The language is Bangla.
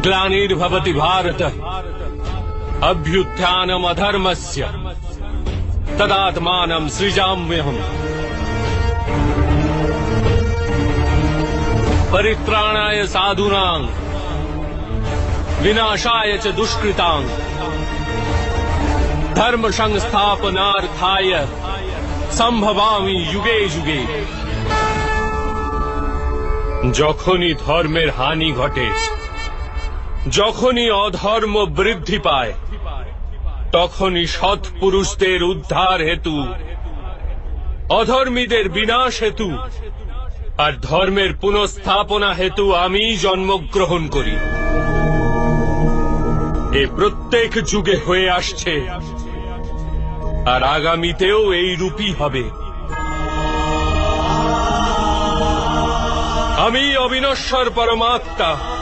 ग्लानिर्भवति भारत अभ्युत्थानमधर्मस्य तदात्मानं सृजाम्यहम् परित्राणाय साधूनां विनाशाय च दुष्कृतां धर्म संस्थापनार्थाय संभवामि युगे युगे। যখনই ধর্মের হানি ঘটে, যখনই অধর্ম বৃদ্ধি পায়, তখনই সৎ পুরুষদের উদ্ধার হেতু, অধর্মীদের বিনাশ হেতু আর ধর্মের পুনঃস্থাপনা হেতু আমি জন্মগ্রহণ করি। এ প্রত্যেক যুগে হয়ে আসছে আর আগামীতেও এই রূপই হবে। আমি অবিনশ্বর পরমাত্মা।